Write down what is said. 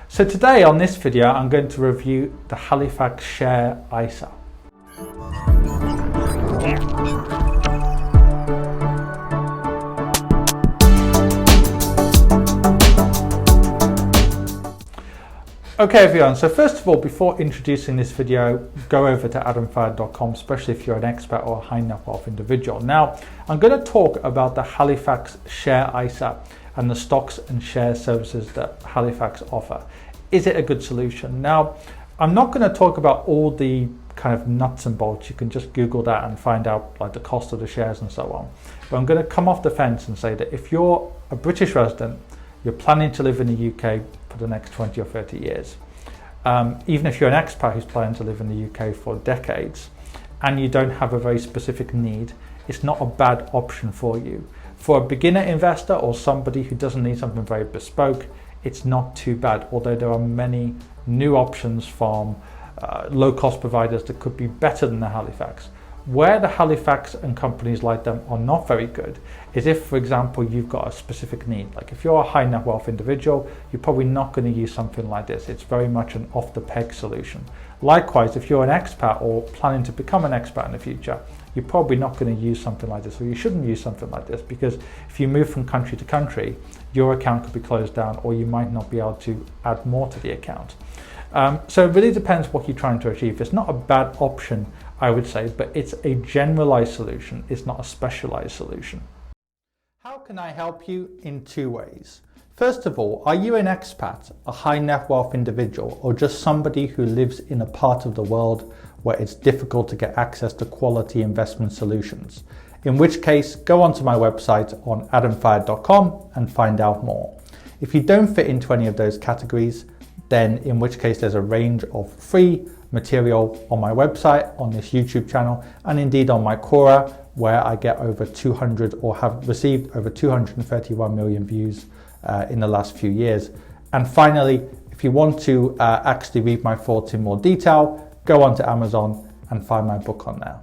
So today on this video, I'm going to review the Halifax share ISA. Okay everyone, so first of all, before introducing this video, go over to adamfire.com, especially if you're an expat or a high net wealth individual. Now, I'm going to talk about the Halifax share ISA and the stocks and share services that Halifax offer. Is it a good solution? Now, I'm not going to talk about all the kind of nuts and bolts. You can just Google that and find out like the cost of the shares and so on. But I'm going to come off the fence and say that if you're a British resident, you're planning to live in the UK for the next 20 or 30 years. Even if you're an expat who's planning to live in the UK for decades and you don't have a very specific need, it's not a bad option for you. For a beginner investor or somebody who doesn't need something very bespoke, it's not too bad, although there are many new options from low-cost providers that could be better than the Halifax. Where the Halifax and companies like them are not very good is if, for example, you've got a specific need. Like if you're a high net wealth individual, you're probably not going to use something like this. It's very much an off-the-peg solution. Likewise, if you're an expat or planning to become an expat in the future, you're probably not going to use something like this, or you shouldn't use something like this, because if you move from country to country, your account could be closed down, or you might not be able to add more to the account. So it really depends what you're trying to achieve. It's not a bad option, I would say, but it's a generalized solution. It's not a specialized solution. How can I help you? In two ways. First of all, are you an expat, a high net wealth individual, or just somebody who lives in a part of the world where it's difficult to get access to quality investment solutions? In which case, go onto my website on adamfire.com and find out more. If you don't fit into any of those categories, then in which case there's a range of free material on my website, on this YouTube channel, and indeed on my Quora, where I get over 200 or have received over 231 million views in the last few years. And finally, if you want to actually read my thoughts in more detail, go onto Amazon and find my book on there.